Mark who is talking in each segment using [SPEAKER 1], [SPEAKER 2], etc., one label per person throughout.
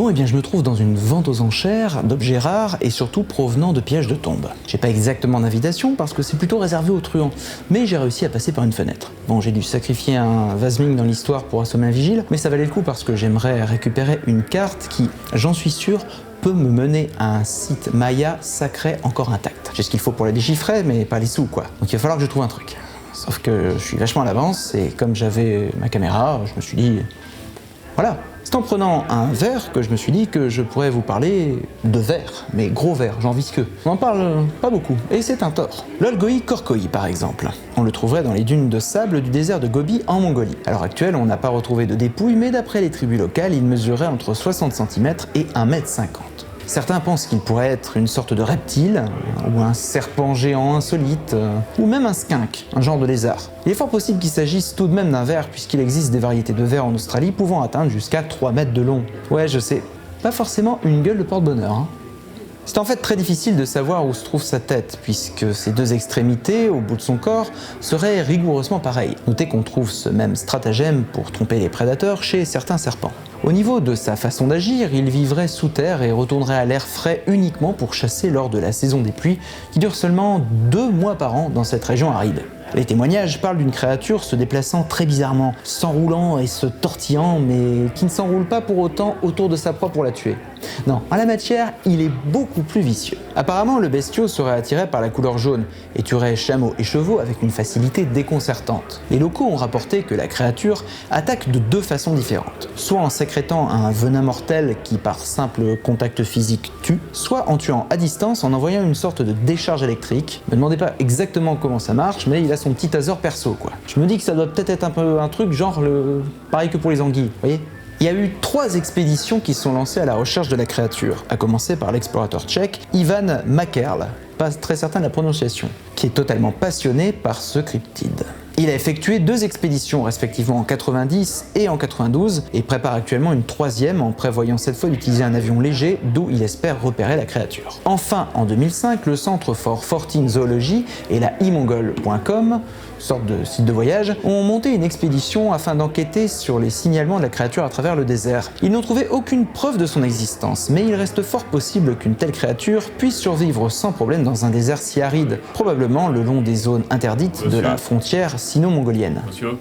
[SPEAKER 1] Bon, eh bien, je me trouve dans une vente aux enchères d'objets rares et surtout provenant de pièges de tombes. J'ai pas exactement d'invitation parce que c'est plutôt réservé aux truands, mais j'ai réussi à passer par une fenêtre. Bon, j'ai dû sacrifier un Vasming dans l'histoire pour assommer un vigile, mais ça valait le coup parce que j'aimerais récupérer une carte qui, j'en suis sûr, peut me mener à un site Maya sacré encore intact. J'ai ce qu'il faut pour la déchiffrer, mais pas les sous, quoi. Donc il va falloir que je trouve un truc. Sauf que je suis vachement à l'avance et comme j'avais ma caméra, je me suis dit... Voilà. C'est en prenant un verre que je me suis dit que je pourrais vous parler de verre, mais gros verre, genre visqueux. On n'en parle pas beaucoup, et c'est un tort. L'Olgoi Korkoi par exemple. On le trouverait dans les dunes de sable du désert de Gobi en Mongolie. À l'heure actuelle, on n'a pas retrouvé de dépouilles, mais d'après les tribus locales, il mesurait entre 60 cm et 1,50 m. Certains pensent qu'il pourrait être une sorte de reptile, ou un serpent géant insolite, ou même un skunk, un genre de lézard. Il est fort possible qu'il s'agisse tout de même d'un ver, puisqu'il existe des variétés de vers en Australie pouvant atteindre jusqu'à 3 mètres de long. Ouais, je sais, pas forcément une gueule de porte-bonheur, hein. C'est en fait très difficile de savoir où se trouve sa tête, puisque ses deux extrémités, au bout de son corps, seraient rigoureusement pareilles. Notez qu'on trouve ce même stratagème pour tromper les prédateurs chez certains serpents. Au niveau de sa façon d'agir, il vivrait sous terre et retournerait à l'air frais uniquement pour chasser lors de la saison des pluies, qui dure seulement 2 mois par an dans cette région aride. Les témoignages parlent d'une créature se déplaçant très bizarrement, s'enroulant et se tortillant, mais qui ne s'enroule pas pour autant autour de sa proie pour la tuer. Non, en la matière, il est beaucoup plus vicieux. Apparemment, le bestiau serait attiré par la couleur jaune et tuerait chameaux et chevaux avec une facilité déconcertante. Les locaux ont rapporté que la créature attaque de 2 façons différentes. Soit en sécrétant un venin mortel qui, par simple contact physique, tue, soit en tuant à distance en envoyant une sorte de décharge électrique. Me demandez pas exactement comment ça marche, mais il a son petit taser perso, quoi. Je me dis que ça doit peut-être être un peu un truc genre pareil que pour les anguilles, vous voyez ? Il y a eu 3 expéditions qui sont lancées à la recherche de la créature, à commencer par l'explorateur tchèque Ivan Makerl, pas très certain de la prononciation, qui est totalement passionné par ce cryptide. Il a effectué 2 expéditions respectivement en 90 et en 92 et prépare actuellement une 3e en prévoyant cette fois d'utiliser un avion léger d'où il espère repérer la créature. Enfin, en 2005, le Centre for Fortean Zoology et la imongol.com, sorte de site de voyage, ont monté une expédition afin d'enquêter sur les signalements de la créature à travers le désert. Ils n'ont trouvé aucune preuve de son existence, mais il reste fort possible qu'une telle créature puisse survivre sans problème dans un désert si aride, probablement le long des zones interdites de la frontière sino-mongolienne.
[SPEAKER 2] Monsieur,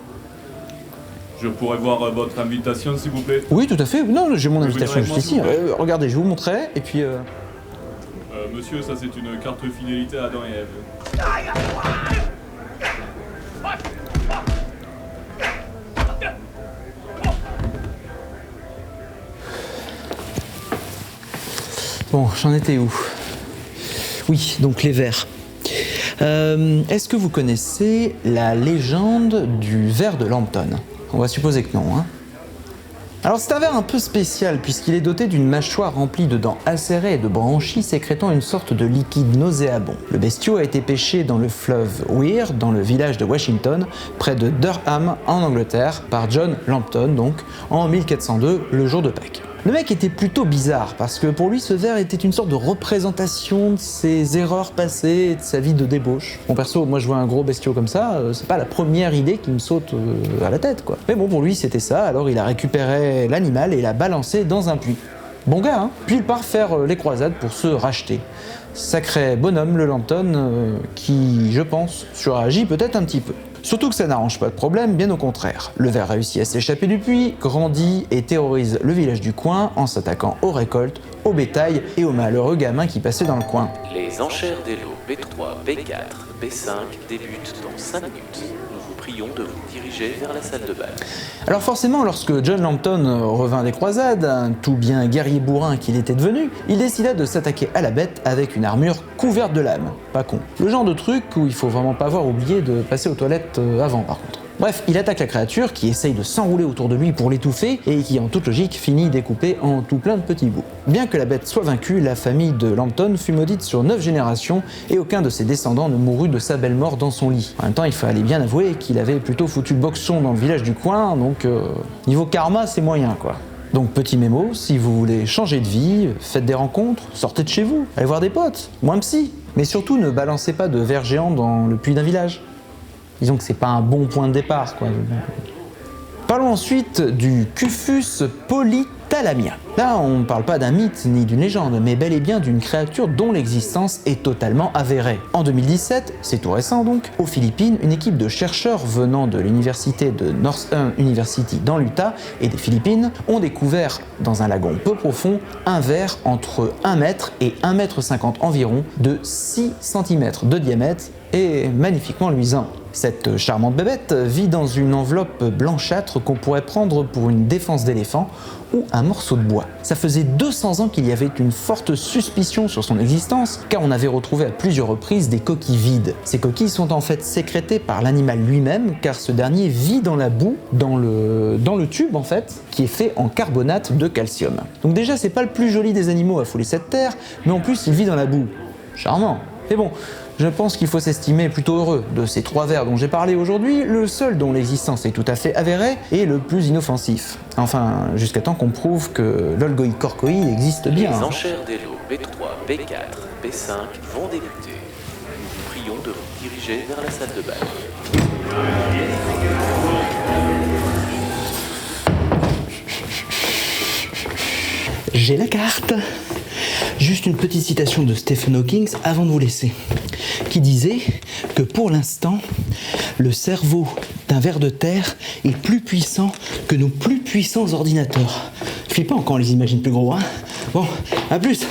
[SPEAKER 2] je pourrais voir votre invitation s'il vous plaît?
[SPEAKER 1] Oui, tout à fait. Non, j'ai mon invitation juste ici. Regardez, je vous montrerai, et puis...
[SPEAKER 2] Monsieur, ça c'est une carte fidélité à Adam et Ève.
[SPEAKER 1] Bon, j'en étais où? Oui, donc les vers. Est-ce que vous connaissez la légende du ver de Lambton? On va supposer que non, hein. Alors c'est un ver un peu spécial puisqu'il est doté d'une mâchoire remplie de dents acérées et de branchies sécrétant une sorte de liquide nauséabond. Le bestiau a été pêché dans le fleuve Wear, dans le village de Washington, près de Durham en Angleterre, par John Lambton, donc en 1402, le jour de Pâques. Le mec était plutôt bizarre parce que pour lui ce ver était une sorte de représentation de ses erreurs passées et de sa vie de débauche. Bon perso, moi je vois un gros bestiau comme ça, c'est pas la première idée qui me saute à la tête quoi. Mais bon pour lui c'était ça, alors il a récupéré l'animal et l'a balancé dans un puits. Bon gars hein. Puis il part faire les croisades pour se racheter. Sacré bonhomme le Lambton qui, je pense, suragit peut-être un petit peu. Surtout que ça n'arrange pas de problème, bien au contraire. Le ver réussit à s'échapper du puits, grandit et terrorise le village du coin en s'attaquant aux récoltes, au bétail et aux malheureux gamins qui passaient dans le coin.
[SPEAKER 3] Les enchères des lots B3, B4, B5 débutent dans 5 minutes. Nous vous prions de vous diriger vers la salle de bal.
[SPEAKER 1] Alors forcément, lorsque John Lambton revint des croisades, un tout bien guerrier bourrin qu'il était devenu, il décida de s'attaquer à la bête avec une armure couverte de lames. Pas con. Le genre de truc où il faut vraiment pas avoir oublié de passer aux toilettes avant par contre. Bref, il attaque la créature qui essaye de s'enrouler autour de lui pour l'étouffer et qui en toute logique finit découpée en tout plein de petits bouts. Bien que la bête soit vaincue, la famille de Lambton fut maudite sur 9 générations et aucun de ses descendants ne mourut de sa belle mort dans son lit. En même temps, il fallait bien avouer qu'il avait plutôt foutu le boxon dans le village du coin, donc niveau karma c'est moyen quoi. Donc petit mémo, si vous voulez changer de vie, faites des rencontres, sortez de chez vous, allez voir des potes, moins psy. Mais surtout ne balancez pas de vers géants dans le puits d'un village. Disons que c'est pas un bon point de départ, quoi. Parlons ensuite du Cuphus polycrotidus. Thalamia. Là, on ne parle pas d'un mythe ni d'une légende, mais bel et bien d'une créature dont l'existence est totalement avérée. En 2017, c'est tout récent donc, aux Philippines, une équipe de chercheurs venant de l'université de Northern University dans l'Utah et des Philippines ont découvert dans un lagon peu profond un ver entre 1 mètre et 1,50 m environ de 6 cm de diamètre et magnifiquement luisant. Cette charmante bébête vit dans une enveloppe blanchâtre qu'on pourrait prendre pour une défense d'éléphant ou un morceau de bois. Ça faisait 200 ans qu'il y avait une forte suspicion sur son existence, car on avait retrouvé à plusieurs reprises des coquilles vides. Ces coquilles sont en fait sécrétées par l'animal lui-même, car ce dernier vit dans la boue, dans le tube en fait, qui est fait en carbonate de calcium. Donc déjà, c'est pas le plus joli des animaux à fouler cette terre, mais en plus il vit dans la boue. Charmant. Mais bon, je pense qu'il faut s'estimer plutôt heureux. De ces 3 vers dont j'ai parlé aujourd'hui, le seul dont l'existence est tout à fait avérée est le plus inoffensif. Enfin, jusqu'à temps qu'on prouve que l'Olgoïcorcoï existe bien.
[SPEAKER 3] Les enchères des lots B3, B4, B5 vont débuter. Nous vous prions de vous diriger vers la salle de bal.
[SPEAKER 1] J'ai la carte. Juste une petite citation de Stephen Hawking avant de vous laisser, qui disait que pour l'instant, le cerveau d'un ver de terre est plus puissant que nos plus puissants ordinateurs. Flippant quand on les imagine plus gros, hein. Bon, à plus.